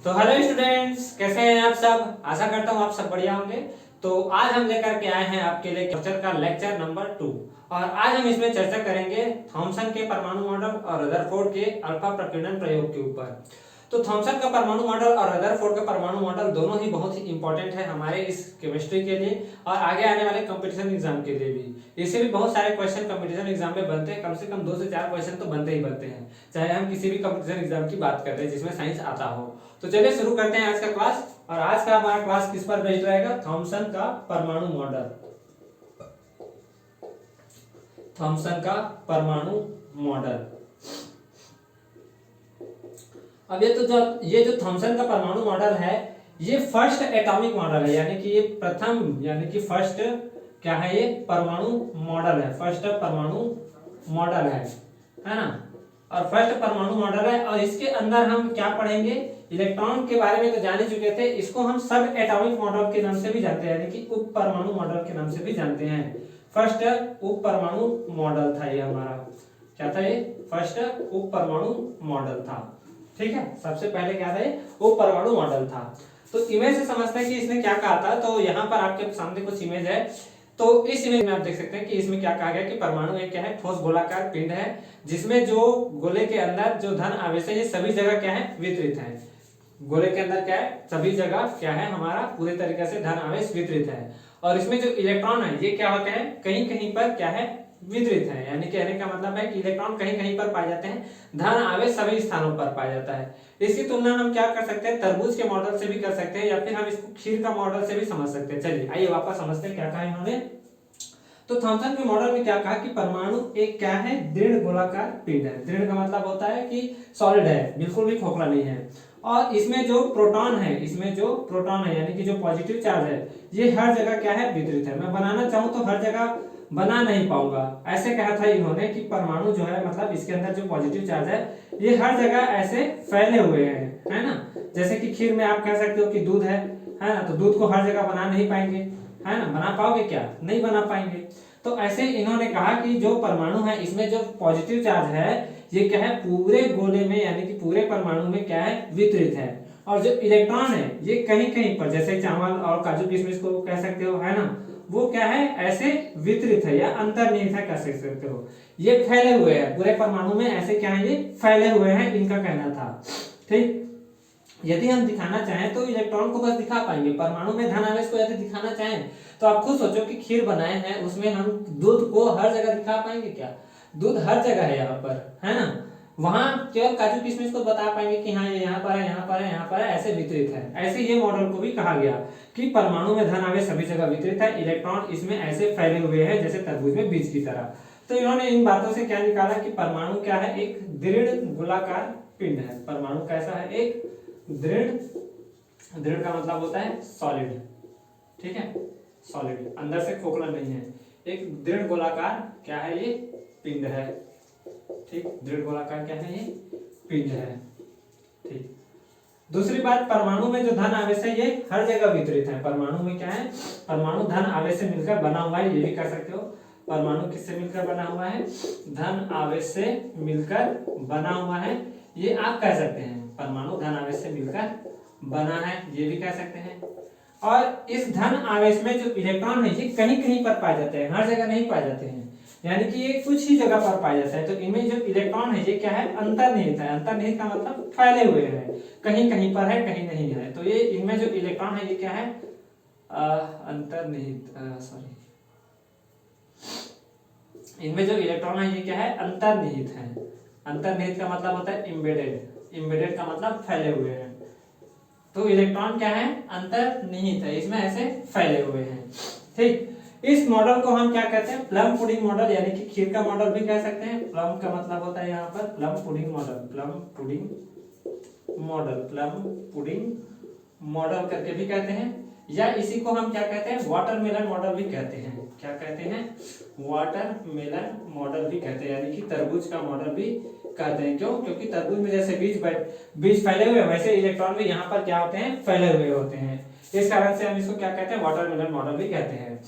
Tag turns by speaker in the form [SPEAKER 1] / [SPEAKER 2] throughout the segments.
[SPEAKER 1] तो hello students, कैसे हैं आप सब। आशा करता हूँ आप सब बढ़िया होंगे। तो आज हम लेकर के आए हैं आपके लिए कल्चर का लेक्चर नंबर 2 और आज हम इसमें चर्चा करेंगे थॉमसन के परमाणु मॉडल और रदरफोर्ड के अल्फा प्रकीर्णन प्रयोग के ऊपर। तो थॉमसन का परमाणु मॉडल और रदरफोर्ड का परमाणु मॉडल दोनों ही बहुत ही इंपॉर्टेंट है हमारे इस केमिस्ट्री के लिए और आगे आने वाले कंपटीशन एग्जाम के लिए भी। इससे भी बहुत सारे क्वेश्चन कंपटीशन एग्जाम में बनते हैं, कम से कम 2 से 4 क्वेश्चन तो बनते ही बनते हैं, चाहे हम किसी भी कंपटीशन एग्जाम की बात करते हैं जिसमें साइंस आता हो। तो चलिए शुरू करते हैं आज का क्लास। और आज का हमारा क्लास किस पर बेस्ड रहेगा? थॉमसन का परमाणु मॉडल। थॉमसन का परमाणु मॉडल। अब ये जो थॉमसन का परमाणु मॉडल है ये फर्स्ट एटॉमिक मॉडल है, यानी कि ये प्रथम यानी कि फर्स्ट क्या है, ये परमाणु मॉडल है, फर्स्ट परमाणु मॉडल है ना। और फर्स्ट परमाणु मॉडल है और इसके अंदर हम क्या पढ़ेंगे? इलेक्ट्रॉन के बारे में तो जान ही चुके थे, इसको हम सब एटॉमिक मॉडल के नाम से भी जानते हैं, यानी कि उप परमाणु मॉडल के नाम से भी जानते हैं। फर्स्ट उप परमाणु मॉडल था ये हमारा, क्या था ये? फर्स्ट उप परमाणु मॉडल था। ठीक है, सबसे पहले क्या था? ये उप परमाणु मॉडल था। तो इमेज से समझते हैं कि इसने क्या कहा था। तो यहाँ पर आपके सामने कुछ इमेज है, तो इस इमेज में आप देख सकते हैं कि इसमें क्या कहा गया कि परमाणु एक क्या है? ठोस गोलाकार पिंड है जिसमें जो गोले के अंदर जो धन आवेश है ये सभी जगह क्या है? वितरित है। गोले के अंदर क्या है? सभी जगह क्या है? हमारा पूरे तरीके से धन आवेश वितरित है। और इसमें जो इलेक्ट्रॉन है ये क्या होते हैं? कहीं कहीं पर क्या है? वितरित है। यानी कहने का मतलब है कि इलेक्ट्रॉन कहीं कहीं पर पाए जाते हैं, धन आवेश सभी स्थानों पर पाया जाता है। इसकी तुलना हम क्या कर सकते हैं? तरबूज के मॉडल से भी कर सकते हैं या फिर हम इसको खीर का मॉडल से भी समझ सकते हैं। चलिए आइए वापस समझते हैं क्या कहा इन्होंने। तो थॉमसन के मॉडल में क्या कहा कि परमाणु एक क्या है? दृढ़ गोलाकार पिंड है। दृढ़ का मतलब होता है कि सॉलिड है, बिल्कुल भी खोखला नहीं है। और इसमें जो प्रोटॉन है यानी कि जो पॉजिटिव चार्ज है ये हर जगह क्या है? वितरित है। मैं बनाना चाहूं तो हर जगह बना नहीं पाऊंगा। ऐसे कहा था इन्होंने कि परमाणु जो है मतलब इसके अंदर जो पॉजिटिव चार्ज है ये हर जगह ऐसे फैले हुए हैं, है ना। जैसे कि खीर में आप कह सकते हो कि दूध है ना, तो दूध को हर जगह बना नहीं पाएंगे, है ना। बना पाओगे क्या? नहीं बना पाएंगे। तो ऐसे इन्होंने कहा कि जो परमाणु है इसमें जो पॉजिटिव चार्ज है ये क्या है? पूरे गोले में यानी कि पूरे परमाणु में क्या है? वितरित है। और जो इलेक्ट्रॉन है ये कहीं कहीं पर, जैसे चावल और काजू किशमिश को कह सकते हो, है ना, वो क्या है? ऐसे वितरित है या अंतर्निहित है कह सकते हो। ये फैले हुए हैं पूरे परमाणु में, ऐसे क्या है? ये फैले हुए हैं, इनका कहना था। ठीक, यदि हम दिखाना चाहें तो इलेक्ट्रॉन को बस दिखा पाएंगे। परमाणु में धन आवेश को यदि दिखाना चाहें तो आप खुद सोचो कि खीर बनाए हैं उसमें हम दूध को हर जगह दिखा पाएंगे क्या? दूध हर जगह है यहाँ पर, है ना। वहां केवल काजू किशमिश को बता पाएंगे कि हाँ ये यहाँ पर है, यहाँ पर है, यहाँ पर है, ऐसे वितरित है। ऐसे ये मॉडल को भी कहा गया कि परमाणु में धन आवेश सभी जगह वितरित है, इलेक्ट्रॉन इसमें ऐसे फैले हुए हैं जैसे तरबूज में बीज की तरह। तो इन्होंने इन बातों से क्या निकाला कि परमाणु क्या है? एक दृढ़ गोलाकार पिंड है। परमाणु कैसा है? एक दृढ़ का मतलब होता है सॉलिड, ठीक है, सॉलिड, अंदर से खोखला नहीं है। एक दृढ़ गोलाकार क्या है? ये पिंड है। ठीक, दृढ़ गोलाकार क्या है? ये पिंड है। ठीक, दूसरी बात, परमाणु में जो धन आवेश है ये हर जगह वितरित है। परमाणु में क्या है? परमाणु धन आवेश से मिलकर बना हुआ है, ये भी कर सकते हो। परमाणु किससे मिलकर बना हुआ है? धन आवेश से मिलकर बना हुआ है, ये आप कह सकते हैं। परमाणु धन आवेश से मिलकर बना है, ये भी कह सकते हैं। और इस धन आवेश में जो इलेक्ट्रॉन है ये कहीं कहीं पर पाए जाते हैं, हर जगह नहीं पाए जाते हैं, यानी कि ये कुछ ही जगह पर पाया जाता है। तो इनमें जो इलेक्ट्रॉन है ये क्या है? अंतर्निहित है। अंतर्निहित का मतलब फैले हुए हैं, कहीं कहीं पर है, कहीं नहीं है। तो ये इनमें जो इलेक्ट्रॉन है ये क्या है? अंतर्निहित, सॉरी, इनमें जो इलेक्ट्रॉन है ये क्या है? अंतर्निहित है। अंतर्निहित का मतलब होता है इम्बेडेड। इम्बेडेड का मतलब फैले हुए हैं। तो इलेक्ट्रॉन क्या है? अंतर्निहित है, इसमें ऐसे फैले हुए हैं। ठीक, इस मॉडल को हम क्या कहते हैं? प्लम पुडिंग मॉडल, यानी कि खीर का मॉडल भी कह सकते हैं। प्लम का मतलब होता है यहाँ पर plum pudding model, plum pudding model, plum pudding model करके भी कहते हैं। या इसी को हम क्या कहते हैं? वाटरमेलन मॉडल भी कहते हैं। क्या कहते हैं? वाटरमेलन मॉडल भी कहते हैं, यानी कि तरबूज का मॉडल भी कहते हैं। क्यों? क्योंकि तरबूज में जैसे बीज फैले हुए हैं वैसे इलेक्ट्रॉन भी यहाँ पर क्या होते हैं? फैले हुए होते हैं। इस कारण से हम इसको क्या कहते हैं? वाटरमेलन मॉडल भी कहते हैं।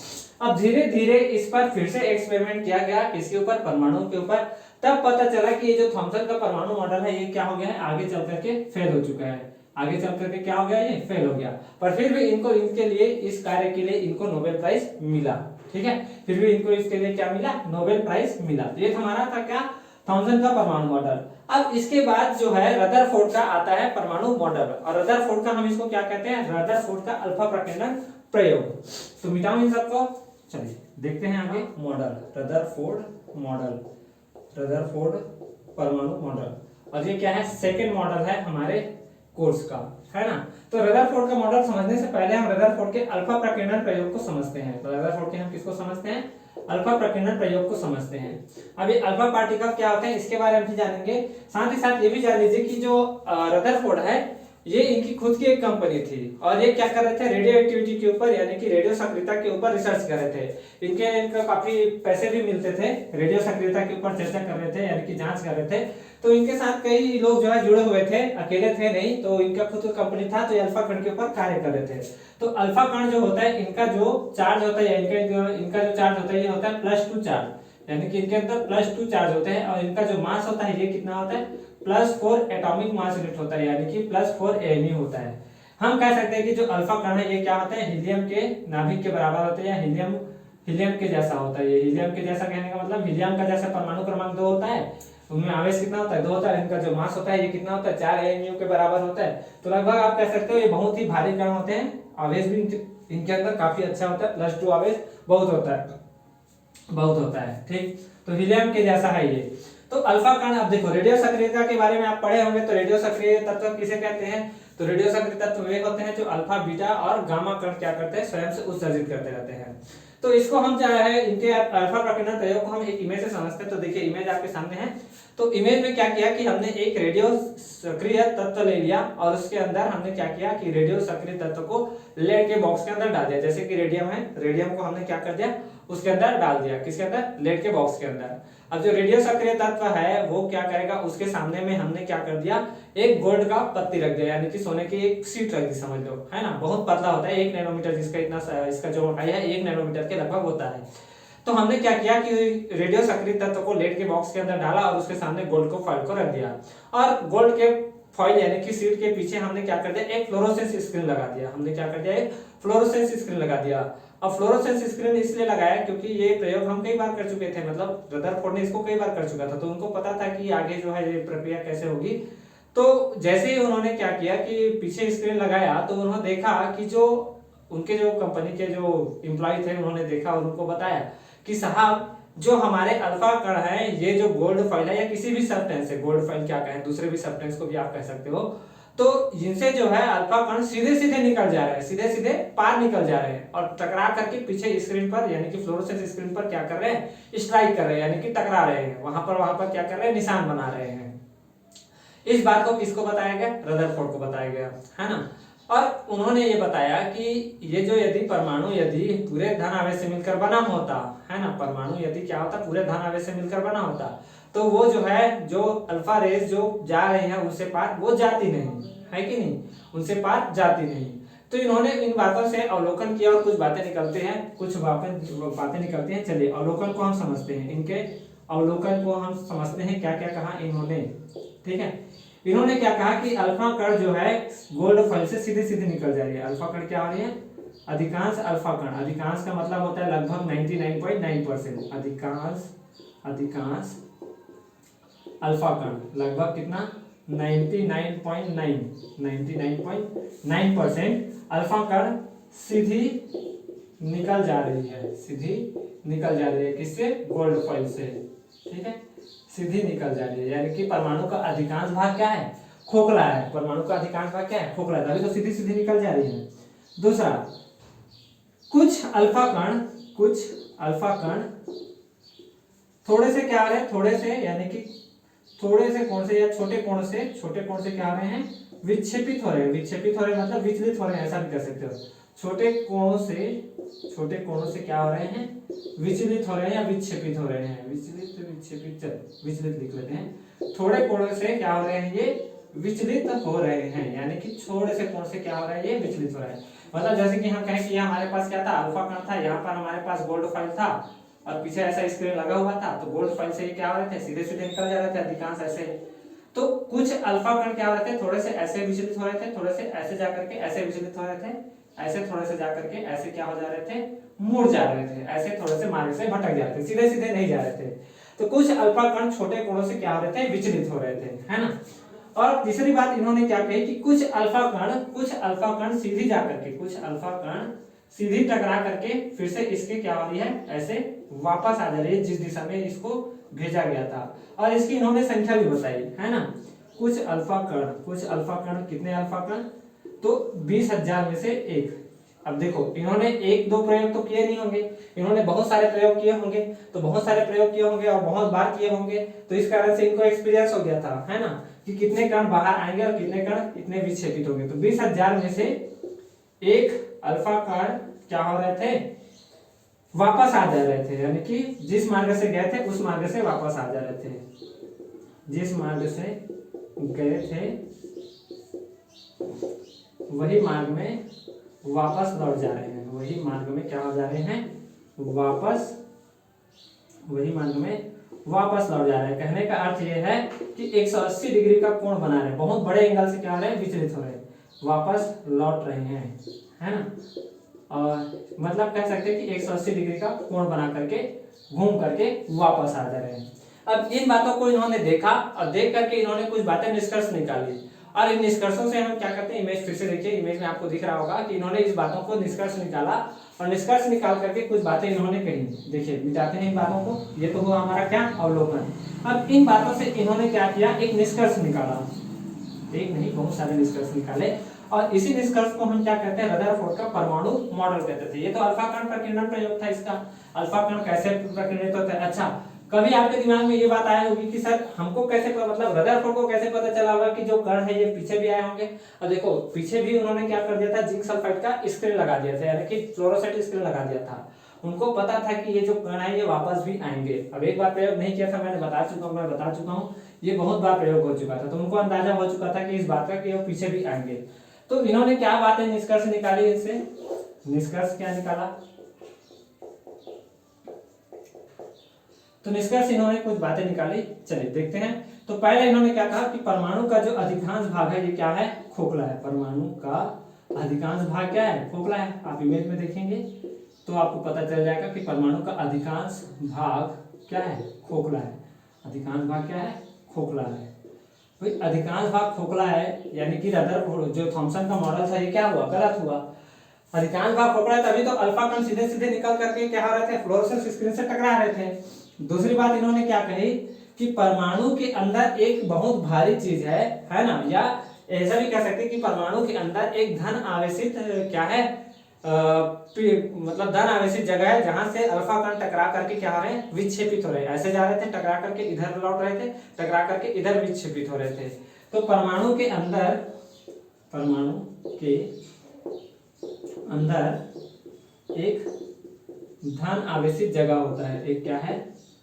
[SPEAKER 1] अब धीरे धीरे इस पर फिर से एक्सपेरिमेंट किया गया, किसके ऊपर? परमाणु के ऊपर। तब पता चला कि ये जो थॉमसन का परमाणु मॉडल है ये क्या हो गया है? आगे चल करके फेल हो चुका है। आगे चल करके क्या हो गया, ये फेल हो गया, पर फिर भी इनको इनके लिए इस कार्य के लिए इनको नोबेल प्राइज मिला। ठीक है, फिर भी इनको इसके लिए क्या मिला, नोबेल प्राइज मिला। तो ये हमारा था क्या, थॉमसन का परमाणु मॉडल। अब इसके बाद जो है रदरफोर्ड का आता है परमाणु मॉडल, और रदरफोर्ड का हम इसको क्या कहते हैं, रदरफोर्ड का अल्फा प्रकीर्णन प्रयोग। तो मिटाओ इन सबको, चलिए देखते हैं आगे मॉडल, रदरफोर्ड मॉडल, रदरफोर्ड परमाणु मॉडल, और ये क्या है, सेकंड मॉडल है हमारे कोर्स का, है ना। तो रदरफोर्ड का मॉडल समझने से पहले हम रदरफोर्ड के अल्फा प्रकीर्णन प्रयोग को समझते हैं। तो रदरफोर्ड के हम किसको समझते हैं, अल्फा प्रकीर्णन प्रयोग को समझते हैं। अब ये अल्फा पार्टिकल क्या होता है इसके बारे में भी जानेंगे, साथ ही साथ ये भी जान लीजिए कि जो रदरफोर्ड है ये इनकी खुद की एक कंपनी थी, और ये क्या कर रहे थे, रेडियो एक्टिविटी के ऊपर यानी कि रेडियो सक्रियता के ऊपर रिसर्च कर रहे थे। इनका काफी पैसे भी मिलते थे, रेडियो सक्रियता के ऊपर चर्चा कर रहे थे यानी कि जांच कर रहे थे। तो इनके साथ कई लोग जो है जुड़े हुए थे, अकेले थे नहीं, तो इनका खुद का कंपनी था, तो अल्फा कण के ऊपर कार्य कर रहे थे। तो अल्फा कण जो होता है इनका जो चार्ज होता है, इनका जो चार्ज होता है ये होता है +2 चार्ज, यानी कि इनके अंदर +2 चार्ज होते हैं, और इनका जो मास होता है ये कितना होता है, +4 एटॉमिक मास यूनिट होता है, यानी कि +4 AMU होता है। हम कह सकते हैं कि जो अल्फा कण है ये क्या होता है, हीलियम के नाभिक के बराबर होते हैं, या हीलियम के जैसा होता है। ये हीलियम के जैसा कहने का मतलब हीलियम का जैसा परमाणु क्रमांक 2 होता है, उनमें आवेश कितना होता है, 2 होता है। इनका जो मास होता है ये कितना होता है, 4 AMU के बराबर होता है। तो लगभग आप कह सकते हो ये बहुत ही भारी कण होते हैं, आवेश भी इनके अंदर काफी अच्छा होता है, +2 आवेश बहुत होता है। ठीक, तो हीलियम के जैसा है ये। तो अल्फा कण, अब देखो रेडियो सक्रियता के बारे में आप पढ़े होंगे, तो रेडियो सक्रिय तत्व किसे कहते हैं, तो रेडियो सक्रिय तत्व वे होते हैं जो अल्फा, बीटा और गामा कण क्या करते हैं, स्वयं से उत्सर्जित करते रहते हैं। तो इसको हम क्या है, इनके अल्फा प्रकीर्णन प्रयोग को हम एक इमेज से समझते हैं। तो देखिए इमेज आपके सामने है। तो इमेज में क्या किया कि हमने एक रेडियो सक्रिय तत्व ले लिया, और उसके अंदर हमने क्या किया कि रेडियो सक्रिय तत्व को लेड के बॉक्स के अंदर डाल दिया। जैसे कि रेडियम है, रेडियम को हमने क्या कर दिया, उसके अंदर डाल दिया, किसके अंदर, लेड के बॉक्स के अंदर। अब जो रेडियो सक्रिय तत्व है वो क्या करेगा, उसके सामने में हमने क्या कर दिया, एक गोल्ड का पत्ती रख दिया, यानी कि सोने की एक शीट रख दी, समझ लो, है ना। बहुत पतला होता है, 1 नैनोमीटर, जिसका इतना इसका जो मोटाई है 1 नैनोमीटर के लगभग होता है। तो हमने क्या किया कि रेडियो सक्रिय तत्व को लेड के बॉक्स के अंदर डाला, और उसके सामने गोल्ड को फॉइल को रख दिया, और गोल्ड के फॉइल यानी कि शीट के पीछे हमने क्या कर दिया, एक फ्लोरोसेंस स्क्रीन लगा दिया। हमने क्या कर दिया, एक फ्लोरोसेंस स्क्रीन लगा दिया। अब फ्लोरोसेंस स्क्रीन इसलिए लगाया क्योंकि ये प्रयोग हम कई बार कर चुके थे, मतलब रदरफोर्ड ने इसको कई बार कर चुका था, तो उनको पता था कि आगे जो है ये प्रक्रिया कैसे होगी। तो जैसे ही उन्होंने क्या किया कि पीछे स्क्रीन लगाया, तो उन्होंने देखा कि जो उनके जो कंपनी के जो एम्प्लॉय थे, उन्होंने देखा और उनको बताया कि साहब जो हमारे अल्फा कण है, ये जो गोल्ड फॉइल है, या किसी भी सब्सटेंस है, गोल्ड फॉइल क्या कहें, दूसरे भी सब्सटेंस को भी आप कह सकते हो, तो इनसे जो है अल्फा कण सीधे सीधे निकल जा रहे हैं, सीधे सीधे पार निकल जा रहे हैं, और टकरा करके पीछे स्क्रीन पर यानी कि फ्लोरोसेंस स्क्रीन पर क्या कर रहे हैं, स्ट्राइक कर रहे हैं, यानी कि टकरा रहे हैं, वहां पर क्या कर रहे हैं, निशान बना रहे हैं। इस बात को किसको बताया गया, रदरफोर्ड को बताया गया, है ना। और उन्होंने ये बताया कि ये जो यदि परमाणु यदि पूरे धन आवेश से मिलकर बना होता, है ना, परमाणु यदि क्या होता, पूरे धन आवेश से मिलकर बना होता, तो वो जो है, जो अल्फा रेज जो जा रही है उनसे पार वो जाती नहीं है, कि नहीं, उनसे पार जाती नहीं। तो इन्होंने इन बातों से अवलोकन किया, और कुछ बातें निकलते हैं, कुछ बातें निकलती हैं। चलिए अवलोकन को हम समझते हैं, इनके अवलोकन को हम समझते हैं, क्या क्या कहा इन्होंने। ठीक है, इन्होंने क्या कहा कि अल्फा कण जो है गोल्ड फॉइल से सीधे सीधे निकल जा रही है। अल्फा कण क्या हो रही है, अधिकांश अल्फा कण, अधिकांश का मतलब होता है लगभग 99.9%, अधिकांश अल्फा कण, लगभग कितना, 99.9% अल्फा कण सीधी निकल जा रही है, किससे, गोल्ड फॉइल से। ठीक है, सीधी निकल जा रही है, यानी कि परमाणु का अधिकांश भाग क्या है, खोखला है, परमाणु का अधिकांश भाग क्या है, खोखला है, तभी तो सीधी सीधी निकल जा रही है। दूसरा, कुछ अल्फा कण थोड़े से क्या आ रहे हैं, थोड़े से यानी कि थोड़े से कोण से या छोटे कोण से क्या आ रहे हैं, विक्षेपित हो रहे हैं, मतलब विचलित हो रहे हैं, ऐसा भी कह सकते हो। छोटे कोणों से क्या हो रहे हैं, विचलित हो रहे हैं या विक्षेपित हो रहे हैं, विचलित लिख लेते हैं। थोड़े कोणों से क्या हो रहे हैं, ये विचलित हो रहे हैं, यानी कि थोड़े से कोण से क्या हो रहा है, ये विचलित हो रहा है। मतलब जैसे कि हम कहें कि हमारे पास क्या था, अल्फा कण था, यहाँ पर हमारे पास गोल्ड फाइल था, और पीछे ऐसा स्क्रीन लगा हुआ था, तो गोल्ड फाइल से ये क्या हो रहे थे, सीधे सीधे निकल जा रहे थे, अधिकांश ऐसे। तो कुछ अल्फा कण क्या हो रहे थे, थोड़े से ऐसे विचलित हो रहे थे, थोड़े से ऐसे जाकर के ऐसे विचलित हो रहे थे, ऐसे थोड़े से जाकर के ऐसे क्या हो जा रहे थे, मुड़ जा रहे थे, ऐसे थोड़े से मार्ग से भटक जा रहे थे, सीधे सीधे नहीं जा रहे थे। तो कुछ अल्फा कण छोटे कोणों से क्या हो रहे थे, विचलित हो रहे थे, है ना। और तीसरी बात इन्होंने क्या कही कि कुछ अल्फा कण सीधी जाकर के, कुछ अल्फा कण सीधी टकरा करके फिर से इसके क्या हो रही है, ऐसे वापस आ जा रही है जिस दिशा में इसको भेजा गया था। और इसकी इन्होंने संख्या भी बताई, है ना। कुछ अल्फा कण, कितने अल्फा कण, तो 20,000 में से एक। अब देखो इन्होंने एक दो प्रयोग तो किए नहीं होंगे, इन्होंने बहुत सारे प्रयोग किए होंगे, तो बहुत सारे प्रयोग किए होंगे और बहुत बार किए होंगे, तो इस कारण से इनको एक्सपीरियंस हो गया था, है ना, कि कितने कण बाहर आएंगे और कितने कण इतने विक्षेपित होंगे। तो 20,000 में से एक अल्फा कण क्या हो रहे थे, वापस आ जा रहे थे, यानी कि जिस मार्ग से गए थे उस मार्ग से वापस आ जा रहे थे, जिस मार्ग से गए थे वही मार्ग में वापस लौट जा रहे हैं, वही मार्ग में क्या हो जा रहे हैं, वापस, वही मार्ग में वापस लौट जा रहे हैं। कहने का अर्थ यह है कि 180 डिग्री का कोण बना रहे हैं, बहुत बड़े एंगल से क्या हो रहे हैं, विचलित हो रहे हैं, वापस लौट रहे हैं, है ना। और मतलब कह सकते हैं कि 180 डिग्री का कोण बना करके घूम करके वापस आ जा रहे हैं। अब इन बातों को इन्होंने देखा और देख करके इन्होंने कुछ बातें निष्कर्ष निकाली, और इन निष्कर्षों से हम क्या करते हैं, इमेज फिर से देखिए, इमेज में आपको दिख रहा होगा कि इन्होंने इस बातों को निष्कर्ष निकाला और निष्कर्ष निकाल करके कुछ बातें इन्होंने कही। देखिए मिटाते हैं इन बातों को, ये तो हुआ हमारा क्या, अवलोकन। अब इन बातों से इन्होंने क्या किया, एक निष्कर्ष निकाला, एक नहीं बहुत सारे निष्कर्ष निकाले, और इसी निष्कर्ष को हम क्या कहते हैं, रदरफोर्ड का परमाणु मॉडल कहते थे। ये तो अल्फा कण प्रकीर्णन प्रयोग था इसका, अल्फा कण कैसे प्रकीर्णित होता है। अच्छा, कभी आपके दिमाग में ये बात आया होगी कि सर हमको कैसे मतलब रदरफोर्ड को कैसे पता चला होगा कि जो कण है ये पीछे भी आए होंगे। और देखो पीछे भी उन्होंने क्या कर दिया था, जिंक सल्फाइड का स्क्रीन लगा दिया था, यानी कि फ्लोरोसेंट स्क्रीन लगा दिया था। उनको पता था कि ये जो कण है ये वापस भी आएंगे। अब एक बार प्रयोग नहीं किया था, मैं बता चुका हूँ, ये बहुत बार प्रयोग हो चुका था, तो उनको अंदाजा हो चुका था कि इस बात का कि वो पीछे भी आएंगे। तो इन्होंने क्या बातें निष्कर्ष निकाली, इससे निष्कर्ष क्या निकाला, तो निष्कर्ष इन्होंने कुछ बातें निकाली, चलिए देखते हैं। तो पहले इन्होंने क्या कहा कि परमाणु का जो अधिकांश भाग है ये क्या है, खोखला है। परमाणु का अधिकांश भाग क्या है, खोखला है। आप इमेज में देखेंगे तो आपको पता चल जाएगा कि परमाणु का अधिकांश भाग क्या है, खोखला है। अधिकांश भाग क्या है, खोखला है। भाई अधिकांश भाग खोखला है, यानी कि रदरफोर्ड जो थॉमसन का मॉडल था ये क्या हुआ, गलत हुआ। अधिकांश भाग खोखला है, तभी तो अल्फा कण सीधे सीधे निकल करके क्या हो रहे थे, फ्लोरोसेंट स्क्रीन से टकरा रहे थे। दूसरी बात इन्होंने क्या कही कि परमाणु के अंदर एक बहुत भारी चीज है ना, या ऐसा भी कह सकते हैं कि परमाणु के अंदर एक धन आवेशित क्या है, मतलब धन आवेशित जगह है जहां से अल्फा कण टकरा करके क्या हो रहे हैं, विक्षेपित हो रहे हैं। ऐसे जा रहे थे, टकरा करके इधर लौट रहे थे, टकरा करके इधर विक्षेपित हो रहे थे। तो परमाणु के अंदर एक धन आवेशित जगह होता है, एक क्या है,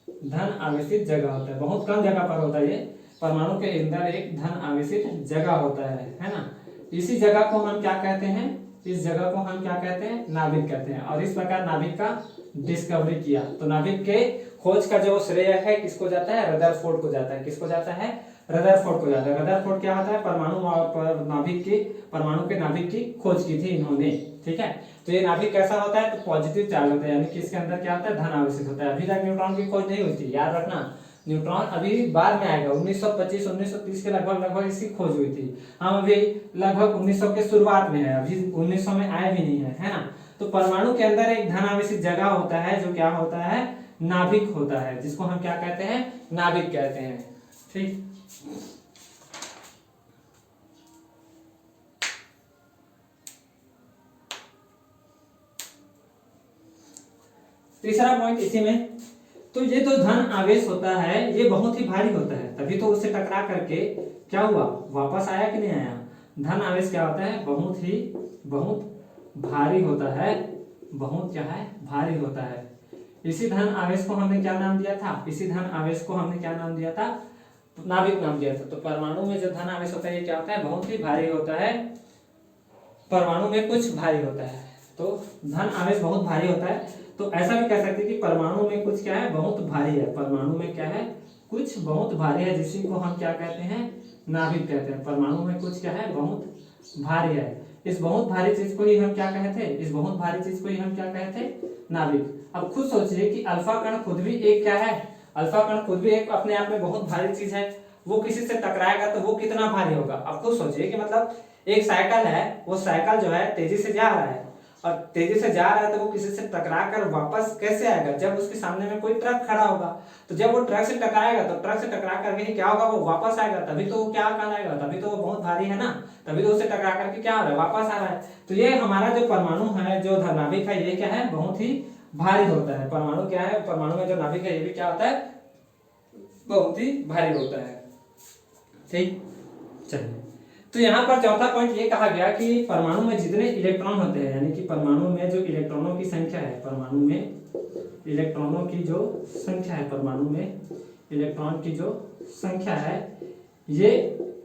[SPEAKER 1] धन आवेशित जगह होता है। बहुत कम जगह पर होता है ये, परमाणु के अंदर एक धन आवेशित जगह होता है ना। इसी जगह को हम क्या कहते हैं, इस जगह को हम क्या कहते हैं, नाभिक कहते हैं। और इस प्रकार नाभिक का डिस्कवरी किया। तो नाभिक के खोज का जो श्रेय है किसको जाता है, रदरफोर्ड को जाता है। किसको जाता है, रदरफोर्ड को जाता है। रदरफोर्ड क्या होता है, परमाणु के नाभिक की खोज की थी इन्होंने, ठीक है। तो ये नाभिक कैसा होता है, तो पॉजिटिव चार्ज होता है, यानी कि इसके अंदर क्या होता है, धन आवेशित होता है। अभी तक न्यूट्रॉन की खोज नहीं हुई थी, याद रखना। न्यूट्रॉन अभी बाद में आएगा, 1925-1930 के लगभग इसकी खोज हुई थी। हम अभी लगभग 1900 के शुरुआत में है, अभी 1900 में आए भी नहीं है ना। तो परमाणु के अंदर एक धन आवेशित जगह होता है जो क्या होता है, नाभिक होता है, जिसको हम क्या कहते हैं, नाभिक कहते हैं, ठीक। तीसरा पॉइंट इसी में, तो ये जो धन आवेश होता है ये बहुत ही भारी होता है, तभी तो उससे टकरा करके क्या हुआ, वापस आया कि नहीं आया। धन आवेश क्या होता है, बहुत भारी होता है, बहुत क्या है, भारी होता है। इसी धन आवेश को हमने क्या नाम दिया था, इसी धन आवेश को हमने क्या नाम दिया था, नाभिक नाम दिया था। तो परमाणु में जो धन आवेश होता है ये क्या होता है, बहुत ही भारी होता है। परमाणु में कुछ भारी होता है, तो धन आवेश बहुत भारी होता है। तो ऐसा भी कह सकते हैं कि परमाणु में कुछ क्या है, बहुत भारी है। परमाणु में क्या है, कुछ बहुत भारी है, जिसी को हम क्या कहते हैं, नाभिक कहते हैं। परमाणु में कुछ क्या है, बहुत भारी है। इस बहुत भारी चीज को ही हम क्या कहते हैं, इस बहुत भारी चीज को ही हम क्या कहते हैं, नाभिक। अब खुद सोचिए कि अल्फा कण खुद भी एक क्या है, अल्फा कण खुद भी एक अपने आप में बहुत भारी चीज है। वो किसी से टकराएगा तो वो कितना भारी होगा। अब खुद सोचिए कि मतलब एक साइकिल है, वो साइकिल जो है तेजी से जा रहा है, और तेजी से जा रहा है तो वो किसी से टकरा कर वापस कैसे आएगा, जब उसके सामने में कोई ट्रक खड़ा होगा। तो जब वो ट्रक से टकराएगा तो ट्रक से टकरा करके ही क्या होगा, वो वापस आएगा, तभी तो वो क्या कहलाएगा, तभी तो वो बहुत भारी है ना, तभी तो उसे टकरा करके क्या हो रहा है, वापस आ रहा है। तो ये हमारा जो परमाणु है, जो नाभिक है, ये क्या है, बहुत ही भारी होता है। परमाणु क्या है, परमाणु में जो नाभिक है ये भी क्या होता है, बहुत ही भारी होता है। ठीक, चलिए। तो यहाँ पर चौथा पॉइंट ये कहा गया कि परमाणु में जितने इलेक्ट्रॉन होते हैं, यानी कि परमाणु में जो इलेक्ट्रॉनों की संख्या है, परमाणु में इलेक्ट्रॉनों की जो संख्या है, परमाणु में इलेक्ट्रॉन की जो संख्या है, ये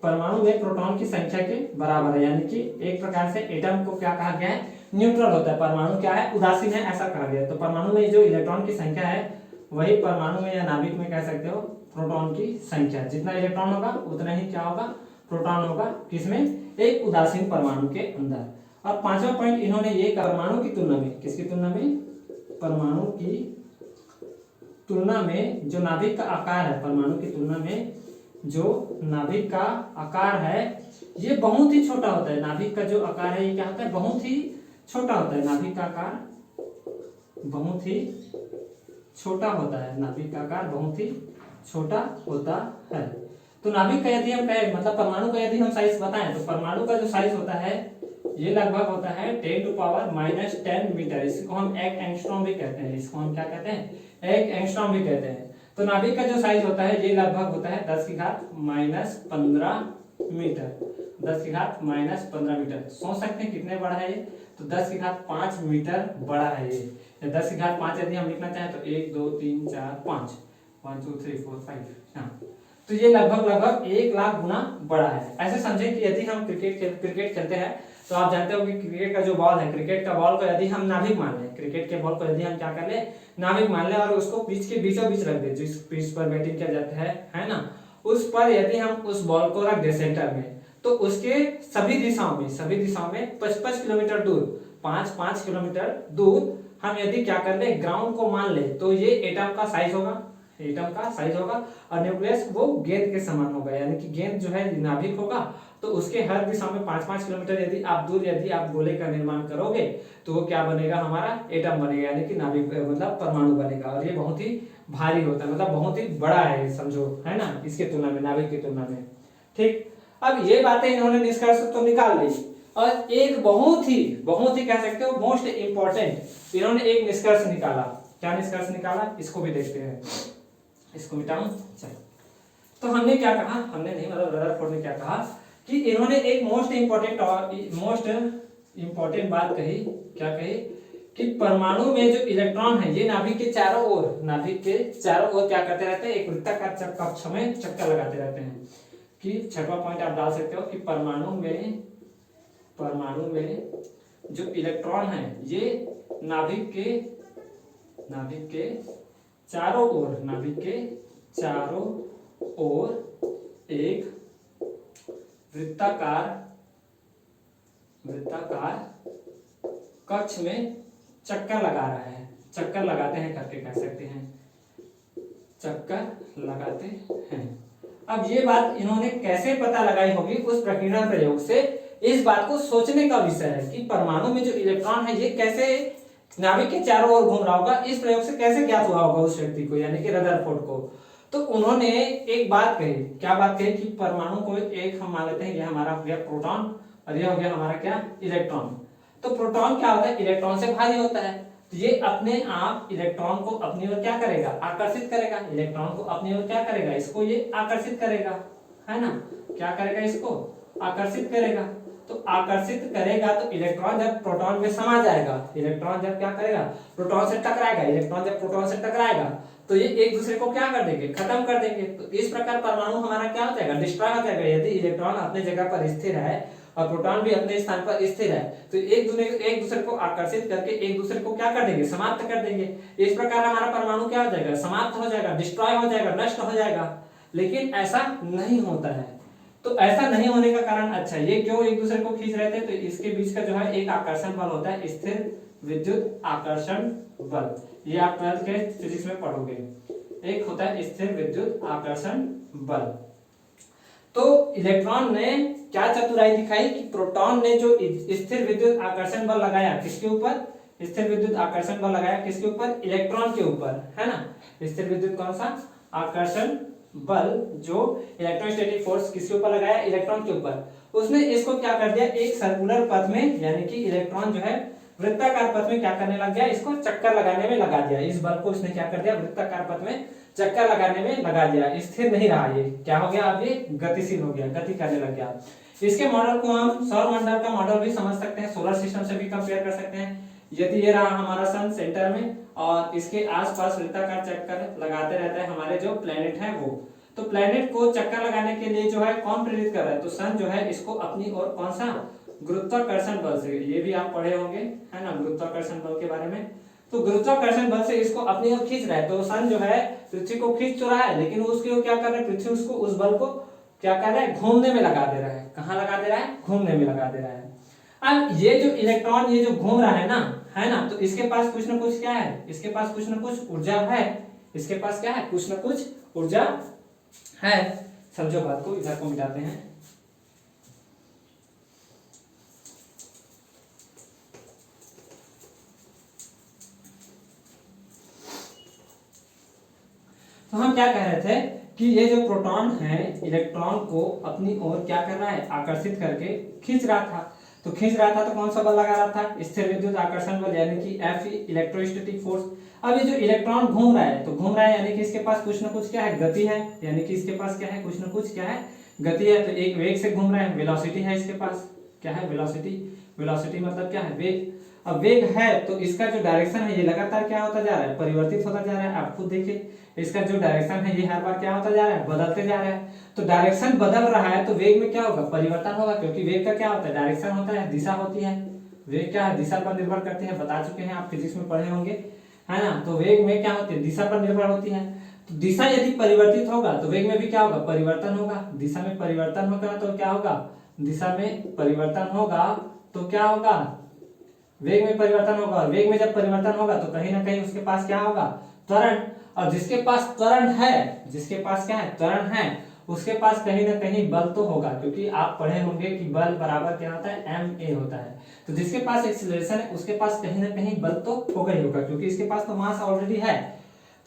[SPEAKER 1] परमाणु में प्रोटॉन की संख्या के बराबर है। यानी कि एक प्रकार से एटम को क्या कहा गया है, न्यूट्रल होता है, परमाणु क्या है, उदासीन है, ऐसा कहा गया है। तो परमाणु में जो इलेक्ट्रॉन की संख्या है, वही परमाणु में या नाभिक में कह सकते हो प्रोटॉन की संख्या। जितना इलेक्ट्रॉन होगा उतना ही क्या होगा, प्रोटॉन होगा, किसमें, एक उदासीन परमाणु के अंदर। और पांचवा पॉइंट इन्होंने ये परमाणु की तुलना में, किसकी तुलना में, परमाणु की तुलना में जो नाभिक का आकार है, परमाणु की तुलना में जो नाभिक का आकार है ये बहुत ही छोटा होता है। नाभिक का जो आकार है ये क्या होता है, बहुत ही छोटा होता है। नाभिक का आकार बहुत ही छोटा होता है, नाभिक का आकार बहुत ही छोटा होता है। तो नाभिक का यदि हम कहें, मतलब परमाणु का यदि हम साइज बताएं, तो परमाणु का जो साइज होता है ये लगभग होता है 10⁻⁻10 मीटर। इसको हम 1 एंगस्ट्रॉम भी कहते हैं, इसको हम क्या कहते हैं, 1 एंगस्ट्रॉम भी कहते हैं। तो नाभिक का जो साइज होता है ये लगभग होता है 10⁻⁻15 मीटर, 10⁻⁻15 मीटर। सोच सकते हैं कितने बड़ा है ये, तो 10⁻5 मीटर बड़ा है ये। 10⁻5 यदि हम लिखना चाहें तो 1 2 3 4 5, 1 2 3 4 5, तो ये लगभग 1 लाख गुना बड़ा है। ऐसे समझे कि यदि हम क्रिकेट खेलते हैं तो आप जानते हो कि क्रिकेट का जो बॉल है, क्रिकेट का बॉल को यदि हम नाभिक मान लें, क्रिकेट के बॉल को यदि हम क्या कर ले, नाभिक मान लें, और उसको पिच के बीचों बीच रख दे, जिस पिच पर बैटिंग किया जाता है ना, उस पर यदि हम उस बॉल को रख दे सेंटर में, तो उसके सभी दिशाओं में 55 किलोमीटर दूर, 5 किलोमीटर दूर हम यदि क्या कर ले, ग्राउंड को मान ले, तो ये एटम का साइज होगा, और न्यूक्लियस वो गेंद के समान होगा। यानी कि गेंद जो है नाभिक होगा, तो उसके हर दिशा में 5 किलोमीटर यदि आप दूर यदि आप गोले का निर्माण करोगे तो वो क्या बनेगा, हमारा एटम बनेगा, यानी कि नाभिक मतलब परमाणु बनेगा। और ये बहुत ही भारी होता है, मतलब बहुत ही बड़ा है, समझो, है ना, इसके तुलना में, नाभिक की तुलना में। ठीक, अब ये बातें इन्होंने निष्कर्ष तो निकाल ली, और एक बहुत ही कह सकते हो मोस्ट इंपॉर्टेंट इन्होंने एक निष्कर्ष निकाला। क्या निष्कर्ष निकाला, इसको भी देखते हैं, इसको मिटाऊं, चलो। तो हमने क्या कहा, हमने नहीं, मतलब रदरफोर्ड ने क्या कहा कि इन्होंने एक मोस्ट इंपॉर्टेंट बात कही। क्या कही कि परमाणु में जो इलेक्ट्रॉन है ये नाभिक के चारों ओर क्या करते रहते हैं, एक वृत्ताकार कक्ष में चक्कर लगाते रहते हैं। कि छठवां पॉइंट आप डाल सकते हो कि परमाणु में जो इलेक्ट्रॉन है ये नाभिक के चारों ओर एक वृत्ताकार कक्ष में चक्कर लगा रहा है, चक्कर लगाते हैं करके कह सकते हैं, चक्कर लगाते हैं। अब ये बात इन्होंने कैसे पता लगाई होगी, उस प्रकीर्णन प्रयोग से इस बात को सोचने का विषय है कि परमाणु में जो इलेक्ट्रॉन है ये कैसे नाभिक के चारों ओर घूम रहा होगा। इस प्रयोग से कैसे ज्ञात हुआ होगा उस व्यक्ति को, यानी कि रदरफोर्ड को। तो उन्होंने एक बात कही, क्या बात कही कि परमाणु को एक हम मान लेते हैं, ये हमारा हो गया प्रोटॉन और ये हो गया हमारा क्या, इलेक्ट्रॉन। तो प्रोटॉन क्या होता है, इलेक्ट्रॉन से भारी होता है, तो ये अपने आप इलेक्ट्रॉन को अपनी ओर क्या करेगा, आकर्षित करेगा। इलेक्ट्रॉन को अपनी ओर क्या करेगा, इसको ये आकर्षित करेगा, है ना, क्या करेगा, इसको आकर्षित करेगा। तो आकर्षित करेगा तो इलेक्ट्रॉन जब प्रोटॉन में समा जाएगा, इलेक्ट्रॉन जब क्या करेगा, प्रोटॉन से टकराएगा, इलेक्ट्रॉन जब प्रोटॉन से टकराएगा तो ये एक दूसरे को क्या कर देंगे, खत्म कर देंगे। तो इस प्रकार परमाणु हमारा क्या हो जाएगा, डिस्ट्रॉय हो जाएगा। यदि इलेक्ट्रॉन अपने जगह पर स्थिर है और प्रोटॉन भी अपने स्थान पर स्थिर है तो एक दूसरे को आकर्षित करके एक दूसरे को क्या कर देंगे, समाप्त कर देंगे। इस प्रकार हमारा परमाणु क्या हो जाएगा, समाप्त हो जाएगा, डिस्ट्रॉय हो जाएगा, नष्ट हो जाएगा। लेकिन ऐसा नहीं होता है। तो ऐसा नहीं होने का कारण, अच्छा ये क्यों एक दूसरे को खींच रहे थे, तो इसके बीच का जो है एक आकर्षण बल होता है, स्थिर विद्युत आकर्षण बल। ये आप 12th के फिजिक्स में पढ़ोगे। एक होता है स्थिर विद्युत आकर्षण बल। तो इलेक्ट्रॉन ने क्या चतुराई दिखाई कि प्रोटॉन ने जो स्थिर विद्युत आकर्षण बल लगाया किसके ऊपर, स्थिर विद्युत आकर्षण बल लगाया किसके ऊपर, इलेक्ट्रॉन के ऊपर, है ना। स्थिर विद्युत कौन सा आकर्षण बल जो इलेक्ट्रोस्टैटिक फोर्स किसके ऊपर लगाया, इलेक्ट्रॉन के ऊपर। उसने इसको क्या कर दिया, एक सर्कुलर पथ में, यानी कि इलेक्ट्रॉन जो है वृत्ताकार पथ में क्या करने लग गया, इसको चक्कर लगाने में लगा दिया। इस बल को उसने क्या कर दिया, वृत्ताकार पथ में चक्कर लगाने में लगा दिया। स्थिर नहीं रहा, ये क्या हो गया, अब ये गतिशील हो गया, गति करने लग गया। इसके मॉडल को हम सौर मंडल का मॉडल भी समझ सकते हैं, सोलर सिस्टम से भी कंपेयर कर सकते हैं। यदि ये रहा हमारा सन सेंटर में और इसके आसपास वृत्ताकार चक्कर लगाते रहता है हमारे जो प्लेनेट है वो, तो प्लेनेट को चक्कर लगाने के लिए जो है कौन प्रेरित कर रहा है, तो सन जो है इसको अपनी ओर कौन सा, गुरुत्वाकर्षण बल से, ये भी आप पढ़े होंगे है ना गुरुत्वाकर्षण बल के बारे में। तो गुरुत्वाकर्षण बल से इसको अपनी ओर खींच रहा है। तो सन जो है पृथ्वी को खींच तो रहा है, लेकिन उसकी ओर क्या कर रहा है, पृथ्वी उसको उस बल को क्या कर रहा है, घूमने में लगा दे रहा है। कहाँ लगा दे रहा है, घूमने में लगा दे रहा है। अब ये जो इलेक्ट्रॉन ये जो घूम रहा है ना, तो इसके पास कुछ ना कुछ क्या है, इसके पास कुछ ना कुछ ऊर्जा है, इसके पास क्या है, कुछ ना कुछ ऊर्जा है। समझो बात को, इधर को मिटाते हैं। तो हम क्या कह रहे थे कि ये जो प्रोटॉन है इलेक्ट्रॉन को अपनी ओर क्या कर रहा है, आकर्षित करके खींच रहा था। तो खींच रहा था तो कौन सा बल लगा रहा था, स्थिर विद्युत आकर्षण बल, यानी कि Fe इलेक्ट्रोस्टैटिक फोर्स। अब ये जो इलेक्ट्रॉन घूम रहा है, तो घूम रहा है यानी कि इसके पास कुछ ना कुछ क्या है, गति है, यानी कि इसके पास क्या है, कुछ ना कुछ क्या है, गति है। तो एक वेग से घूम रहा है, वेलोसिटी है इसके पास, क्या है, वेलोसिटी। वेलोसिटी मतलब क्या है, वेग। अब वेग है तो इसका जो डायरेक्शन है ये लगातार क्या होता जा रहा है, परिवर्तित होता जा रहा है। आप खुद देखिए इसका जो डायरेक्शन है ये हर बार क्या होता जा रहा है, बदलते जा रहा है। तो डायरेक्शन बदल रहा है तो वेग में क्या होगा, परिवर्तन होगा, क्योंकि वेग का क्या होता है, डायरेक्शन होता है, दिशा होती है। वेग क्या है, दिशा पर निर्भर करते हैं, बता चुके हैं आप फिजिक्स में पढ़े होंगे, है ना। तो वेग में क्या होती है, दिशा पर निर्भर होती है। तो दिशा यदि परिवर्तित होगा तो वेग में भी क्या होगा, परिवर्तन होगा। दिशा में परिवर्तन होगा तो क्या होगा, दिशा में परिवर्तन होगा तो क्या होगा, वेग में परिवर्तन होगा। और वेग में जब परिवर्तन होगा तो कहीं ना कहीं उसके पास क्या होगा, त्वरण। और जिसके पास त्वरण है, जिसके पास क्या है, त्वरण है, उसके पास कहीं ना कहीं बल तो होगा, क्योंकि आप पढ़े होंगे कि बल बराबर क्या होता है, ma होता है। तो जिसके पास एक्सीलरेशन है उसके पास कहीं ना कहीं बल तो होगा ही होगा, क्योंकि इसके पास तो मास ऑलरेडी है।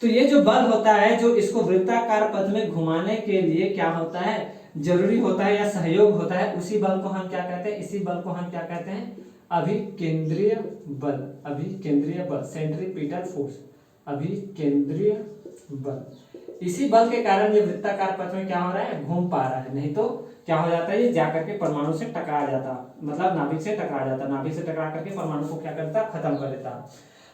[SPEAKER 1] तो ये जो बल होता है जो इसको वृत्ताकार पथ में घुमाने के लिए क्या होता है, जरूरी होता है या सहयोग होता है, उसी बल को हम क्या कहते हैं, इसी बल को हम क्या कहते हैं, अभिकेंद्रीय बल। अभिकेंद्रीय बल, सेंट्रीपिटल फोर्स, अभिकेंद्रीय बल। इसी बल के कारण ये वृत्ताकार पथ में क्या हो रहा है, घूम पा रहा है। नहीं तो क्या हो जाता है, ये जाकर के परमाणु से टकरा जाता, मतलब नाभिक से टकरा जाता, नाभिक से टकरा करके परमाणु को क्या करता, खत्म कर देता।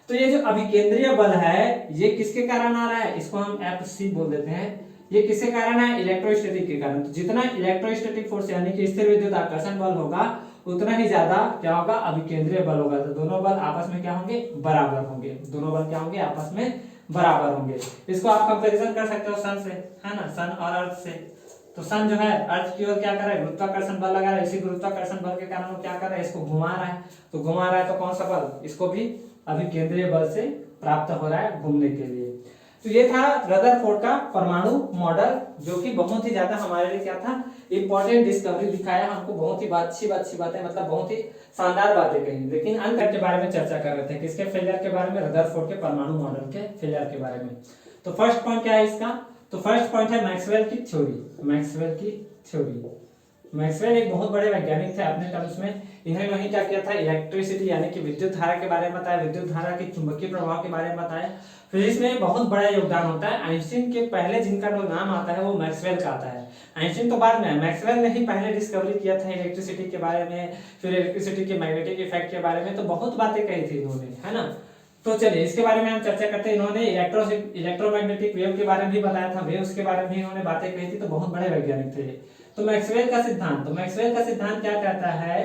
[SPEAKER 1] तो ये जो अभिकेंद्रीय बल है ये किसके कारण आ रहा है, इसको हम Fc बोल देते हैं। ये किसके कारण है, इलेक्ट्रोस्टैटिक के कारण। तो जितना इलेक्ट्रोस्टैटिक फोर्स यानी कि स्थिर विद्युत आकर्षण बल होगा उतना ही ज्यादा क्या होगा, अभिकेंद्रीय बल होगा। तो दोनों बल आपस में क्या होंगे, बराबर होंगे। दोनों बल क्या होंगे, आपस में बराबर होंगे। इसको आप कंपैरिजन कर सकते हो सन से, है ना, सन और अर्थ से। तो सन जो है अर्थ की ओर क्या कर रहा है, गुरुत्वाकर्षण बल लगा रहा है। इसी गुरुत्वाकर्षण बल के कारण वो क्या कर रहा है, इसको घुमा रहा है। तो घुमा रहा है तो कौन सा बल, इसको भी अभिकेंद्रीय बल से प्राप्त हो रहा है घूमने के लिए। तो ये था रदरफोर्ड का परमाणु मॉडल, जो कि बहुत ही ज्यादा हमारे लिए क्या था, इंपॉर्टेंट डिस्कवरी दिखाया हमको। बहुत ही अच्छी बातें, मतलब बहुत ही शानदार बातें कही। लेकिन अंत के बारे में चर्चा कर रहे थे, किसके फेलियर के बारे में, रदरफोर्ड के परमाणु मॉडल के फेलियर के बारे में। तो फर्स्ट पॉइंट क्या है इसका, तो फर्स्ट पॉइंट है मैक्सवेल की थ्योरी। मैक्सवेल की थ्योरी, मैक्सवेल एक बहुत बड़े वैज्ञानिक थे अपने टर्म्स में। इन्होंने क्या किया था, इलेक्ट्रिसिटी यानी कि विद्युत धारा के बारे में बताया, विद्युत धारा के चुंबकीय प्रभाव के बारे में बताया। फिजिक्स में बहुत बड़ा योगदान होता है। आइंस्टीन के पहले जिनका जो नाम आता है वो मैक्सवेल का आता है। आइंस्टीन तो बाद में, मैक्सवेल ने ही पहले डिस्कवरी किया था इलेक्ट्रिसिटी के बारे में, फिर इलेक्ट्रिसिटी के मैग्नेटिक इफेक्ट के बारे में, तो बहुत बातें कही थी इन्होंने, है ना। तो चलिए इसके बारे में हम चर्चा करते हैं। इन्होंने इलेक्ट्रोमैग्नेटिक वेव के बारे में भी बताया था, वेव्स के बारे में भी इन्होंने बातें कही थी, तो बहुत बड़े वैज्ञानिक थे। तो मैक्सवेल का सिद्धांत, तो मैक्सवेल का सिद्धांत क्या कहता है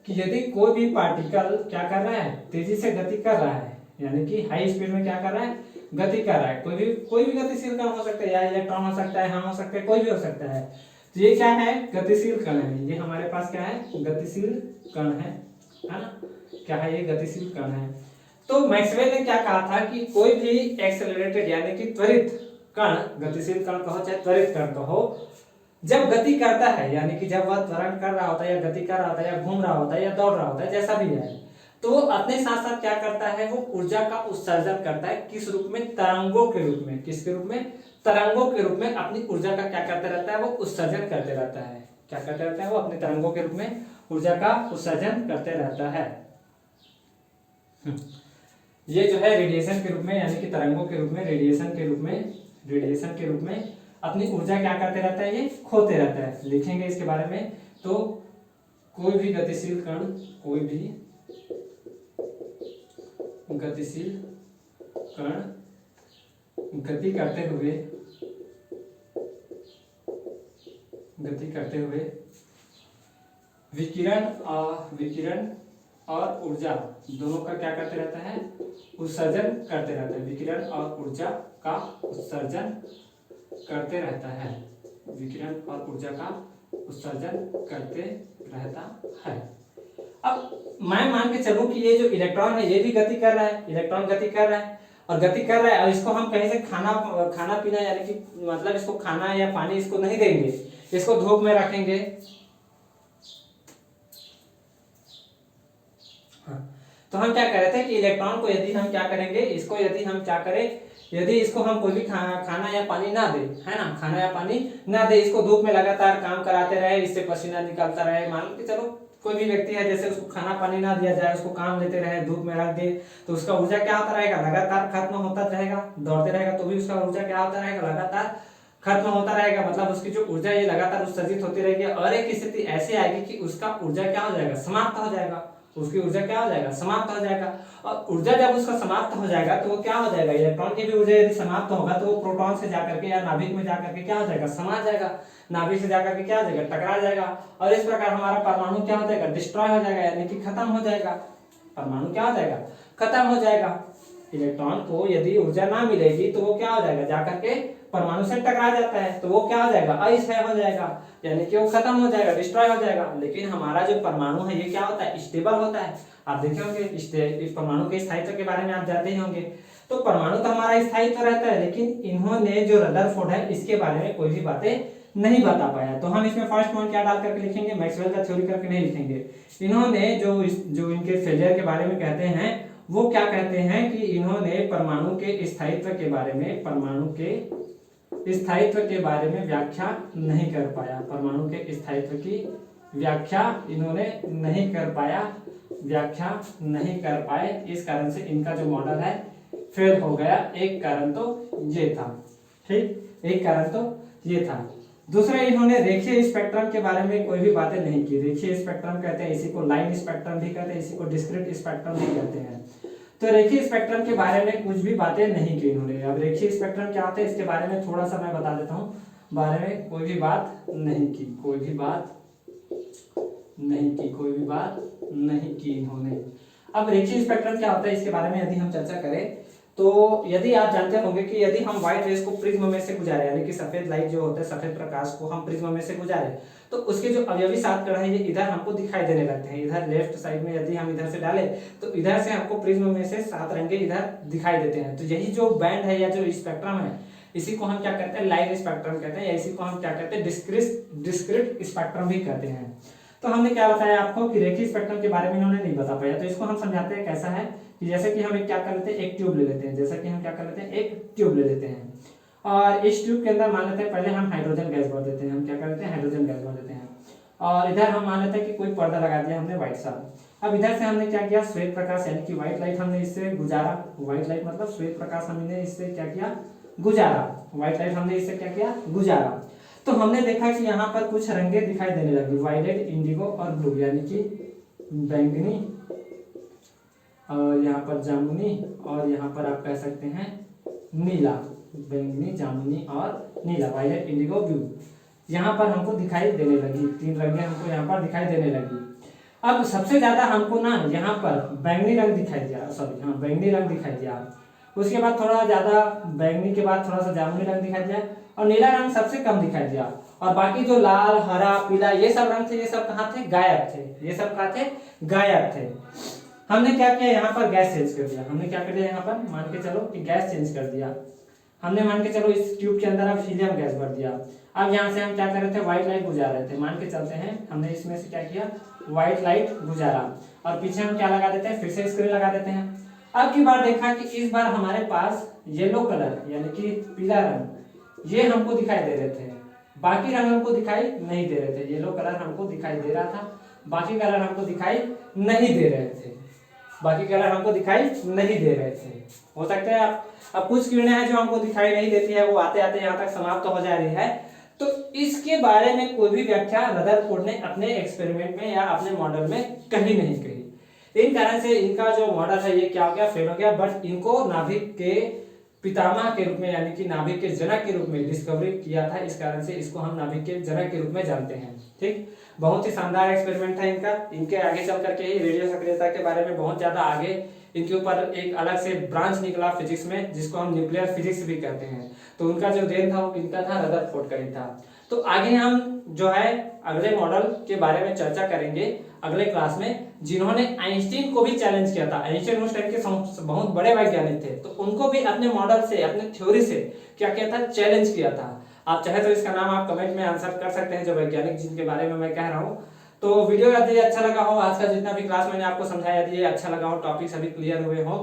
[SPEAKER 1] कि यदि कोई भी पार्टिकल क्या कर रहा है, तेजी से गति कर रहा है, यानी कि हाई स्पीड में क्या कर रहा है, गति कर रहा है, कोई भी गतिशील कण हो सकता है, या इलेक्ट्रॉन हो सकता है, हम हो सकते हैं, कोई भी हो सकता है। तो ये क्या है, गतिशील कण है। ये हमारे पास क्या है, गतिशील कण है ना। क्या है ये, गतिशील कण है। तो मैक्सवेल ने क्या कहा था कि कोई भी एक्सेलरेटेड यानी कि त्वरित कण, गतिशील कण कहो चाहे त्वरित कण कहो, जब गति करता है, यानी कि जब वह त्वरण कर रहा होता है, या गति कर रहा होता है, या घूम रहा होता है, या दौड़ रहा होता है, जैसा भी है, तो वो अपने साथ साथ क्या करता है, वो ऊर्जा का उत्सर्जन करता है। किस रूप में, तरंगों के रूप में। किसके रूप में, तरंगों के रूप में अपनी ऊर्जा का क्या करते रहता है, वो उत्सर्जन करते रहता है। क्या करते रहता है, वो अपने तरंगों के रूप में ऊर्जा का उत्सर्जन करते रहता है। ये जो है रेडिएशन के रूप में, यानी कि तरंगों के रूप में, रेडिएशन के रूप में अपनी ऊर्जा क्या करते रहता है, ये खोते रहता है। लिखेंगे इसके बारे में। तो कोई भी गतिशील कण, कोई भी गतिशील कण गति करते हुए विकिरण और ऊर्जा दोनों का क्या करते रहता है, उत्सर्जन करते रहता है। विकिरण और ऊर्जा का उत्सर्जन करते रहता है। विकिरण और ऊर्जा का उत्सर्जन करते रहता है। अब मैं मान के चलूं कि ये जो इलेक्ट्रॉन है ये भी गति कर रहा है, इलेक्ट्रॉन गति कर रहा है और इसको हम कहीं से खाना पीना, यानी कि मतलब इसको खाना या पानी इसको नहीं देंगे, इसको धूप में रखेंगे। तो हम क्या कर रहे थे कि इलेक्ट्रॉन को यदि हम क्या करेंगे, इसको यदि हम क्या करें, यदि इसको हम कोई भी खाना या पानी ना दे, है ना, खाना या पानी ना दे, इसको धूप में लगातार काम कराते रहे, इससे पसीना निकलता रहे, मान लो कि चलो कोई भी व्यक्ति है, जैसे उसको खाना पानी ना दिया जाए, उसको काम लेते रहे, धूप में रख दे, तो उसका ऊर्जा क्या होता रहेगा, लगातार खत्म होता रहेगा। दौड़ते रहेगा तो भी उसका ऊर्जा क्या होता रहेगा, लगातार खत्म होता रहेगा। मतलब उसकी जो ऊर्जा ये लगातार उत्सर्जित होती रहेगी, और एक स्थिति ऐसी आएगी कि उसका ऊर्जा क्या हो जाएगा, समाप्त हो जाएगा। उसकी ऊर्जा क्या हो जाएगा, समाप्त हो जाएगा। और ऊर्जा जब उसका समाप्त हो जाएगा तो वो क्या हो जाएगा, इलेक्ट्रॉन की भी ऊर्जा यदि समाप्त होगा तो वो प्रोटॉन से जाकर के या नाभिक में जाकर के क्या हो जाएगा, समा जाएगा। नाभिक से जाकर के क्या हो जाएगा, टकरा जाएगा। और इस प्रकार हमारा परमाणु क्या हो जाएगा, डिस्ट्रॉय हो जाएगा, यानी कि खत्म हो जाएगा। परमाणु क्या हो जाएगा, खत्म हो जाएगा। इलेक्ट्रॉन को यदि ऊर्जा ना मिलेगी तो वो क्या हो जाएगा, जाकर के परमाणु से टकरा जाता है, तो वो क्या हो जाएगा, अस्थायी हो जाएगा, यानी कि वो खत्म हो जाएगा, डिस्ट्रॉय हो जाएगा। लेकिन हमारा जो परमाणु है ये क्या होता है, स्टेबल होता है। आप देखे होंगे इस परमाणु के स्थायित्व के बारे में आप जानते ही होंगे। तो परमाणु तो हमारा स्थायित्व रहता है, लेकिन इन्होंने जो रदरफोर्ड है इसके बारे में कोई भी बातें नहीं बता पाया। तो हम इसमें फर्स्ट पॉइंट क्या डाल करके लिखेंगे, मैक्सवेल का थ्योरी करके नहीं लिखेंगे। इन्होंने जो इनके फेलियर के बारे में कहते हैं, वो क्या कहते हैं कि इन्होंने परमाणु के स्थायित्व के बारे में, परमाणु के स्थायित्व के बारे में व्याख्या नहीं कर पाया। परमाणु के स्थायित्व की व्याख्या इन्होंने नहीं कर पाया, व्याख्या नहीं कर पाए। इस कारण से इनका जो मॉडल है फेल हो गया। एक कारण तो ये था, ठीक, एक कारण तो ये था। दूसरा, इन्होंने रेखीय स्पेक्ट्रम के बारे में कोई भी बातें नहीं की। रेखीय स्पेक्ट्रम कहते हैं, इसी को लाइन स्पेक्ट्रम भी कहते हैं, इसी को डिस्क्रीट स्पेक्ट्रम भी कहते हैं। तो रेखीय स्पेक्ट्रम के बारे में कुछ भी बातें नहीं की इन्होंने। अब रेखीय स्पेक्ट्रम क्या होता है इसके बारे में थोड़ा सा मैं बता देता हूँ। बारे में कोई भी बात नहीं की, कोई भी बात नहीं की इन्होंने। अब रेखीय स्पेक्ट्रम क्या होता है इसके बारे में यदि हम चर्चा करें, तो यदि आप जानते होंगे कि यदि हम व्हाइट रेस को प्रिज्म में से गुजारे, यानी कि सफेद लाइट जो होता है, सफेद प्रकाश को हम प्रिज्म में से गुजारे, तो उसके जो अवयवी 7 कण है ये इधर हमको दिखाई देने लगते हैं। इधर लेफ्ट साइड में यदि हम इधर से डालें तो इधर से हमको प्रिज्म में से 7 रंगे इधर दिखाई देते हैं। तो यही जो बैंड है या जो स्पेक्ट्रम है, इसी को हम क्या कहते हैं, लाइन स्पेक्ट्रम कहते हैं, या इसी को हम क्या कहते हैं, डिस्क्रीट स्पेक्ट्रम भी कहते हैं। तो हमने क्या बताया आपको कि रेखीय स्पेक्ट्रम के बारे में इन्होंने नहीं बता पाया। तो इसको हम समझाते हैं कैसा है कि जैसे कि हम एक क्या कर लेते हैं, एक ट्यूब ले लेते हैं। जैसा कि हम क्या कर लेते हैं, एक ट्यूब ले लेते हैं, और इस ट्यूब के अंदर मान लेते हैं पहले हम हाइड्रोजन गैस भर देते हैं। हम क्या कर लेते हैं, हाइड्रोजन गैस भर देते हैं। और इधर हम मान लेते हैं कि कोई पर्दा लगा दिया हमने व्हाइट सा। अब इधर से हमने क्या किया, श्वेत प्रकाश यानी कि व्हाइट लाइट हमने इससे गुजारा। व्हाइट लाइट मतलब श्वेत प्रकाश हमने इससे क्या किया, गुजारा। व्हाइट लाइट हमने इससे क्या किया, गुजारा। तो हमने देखा कि यहाँ पर कुछ रंगे दिखाई देने लगी, वायलेट, इंडिगो और ब्लू, यानी कि बैंगनी और यहाँ पर जामुनी और यहाँ पर आप कह सकते हैं नीला। बैंगनी, जामुनी और नीला, वायलेट, इंडिगो, ब्लू यहाँ पर हमको दिखाई देने लगी। 3 रंगें हमको यहाँ पर दिखाई देने लगी। अब सबसे ज्यादा हमको ना यहाँ पर बैंगनी रंग दिखाई दिया, सॉरी हाँ बैंगनी रंग दिखाई दिया। उसके बाद थोड़ा ज्यादा बैंगनी के बाद थोड़ा सा जामुनी रंग दिखाई दिया और नीला रंग सबसे कम दिखाई दिया। और बाकी जो लाल, हरा, पीला ये सब रंग थे, ये सब कहाँ थे, गायब थे। ये सब कहाँ थे, गायब थे। हमने क्या किया, यहाँ पर गैस चेंज कर दिया। हमने क्या कर दिया, यहाँ पर मान के चलो कि गैस चेंज कर दिया। हमने मान के चलो इस ट्यूब के अंदर अब हीलियम गैस भर दिया। अब यहाँ से हम क्या कर रहे थे, व्हाइट लाइट गुजार रहे थे। मान के चलते हैं हमने इसमें से क्या किया, व्हाइट लाइट गुजारा और पीछे हम क्या लगा देते हैं, फिर से स्क्रीन लगा देते हैं। अब की बार देखा कि इस बार हमारे पास येलो कलर यानी कि पीला रंग ये हमको दिखाई दे रहे थे, बाकी रंग हमको दिखाई नहीं दे रहे थे। येलो कलर हमको दिखाई दे रहा था, बाकी कलर हमको दिखाई नहीं दे रहे थे। बाकी कलर हमको दिखाई नहीं दे रहे थे। हो सकता है आप अब कुछ किरणें हैं जो हमको दिखाई नहीं देती है, वो आते आते यहाँ तक समाप्त हो जा रही है। तो इसके बारे में कोई भी व्याख्या रदरफोर्ड ने अपने एक्सपेरिमेंट में या अपने मॉडल में कहीं नहीं कही। इन कारण से इनका जो मॉडल है ये क्या हो गया, फेल हो गया। बट इनको नाभिक के पितामह के रूप में यानी कि नाभिक के जनक के रूप में डिस्कवरी किया था, इस कारण से इसको हम नाभिक के जनक के रूप में जानते हैं। ठीक, बहुत ही शानदार एक्सपेरिमेंट था इनका। इनके आगे चल करके ही रेडियो सक्रियता के बारे में बहुत ज्यादा आगे इनके ऊपर एक अलग से ब्रांच निकला फिजिक्स में, जिसको हम न्यूक्लियर फिजिक्स भी कहते हैं। तो उनका जो देन था वो किनका था, रदरफोर्ड का ही था। तो आगे हम जो है अगले मॉडल के बारे में चर्चा करेंगे अगले क्लास में, जिन्होंने आइंस्टीन को भी चैलेंज किया था। आइंस्टीन उस टाइम के बहुत बड़े वैज्ञानिक थे, तो उनको भी अपने मॉडल से, अपने थ्योरी से क्या किया था, चैलेंज किया था। आप चाहे तो इसका नाम आप कमेंट में आंसर कर सकते हैं, जो वैज्ञानिक जिनके बारे में मैं कह रहा हूँ। तो वीडियो यदि अच्छा लगा हो, आज का जितना भी क्लास मैंने आपको समझाया, यदि अच्छा लगा हो, टॉपिक सभी क्लियर हुए हो,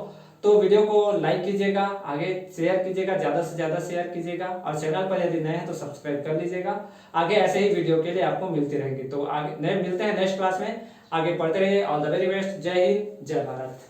[SPEAKER 1] तो वीडियो को लाइक कीजिएगा, आगे शेयर कीजिएगा, ज्यादा से ज्यादा शेयर कीजिएगा और चैनल पर यदि नए हैं तो सब्सक्राइब कर लीजिएगा। आगे ऐसे ही वीडियो के लिए आपको मिलती रहेगी। तो आगे नए मिलते हैं नेक्स्ट क्लास में, आगे पढ़ते रहिए। All the very best. जय हिंद, जय भारत।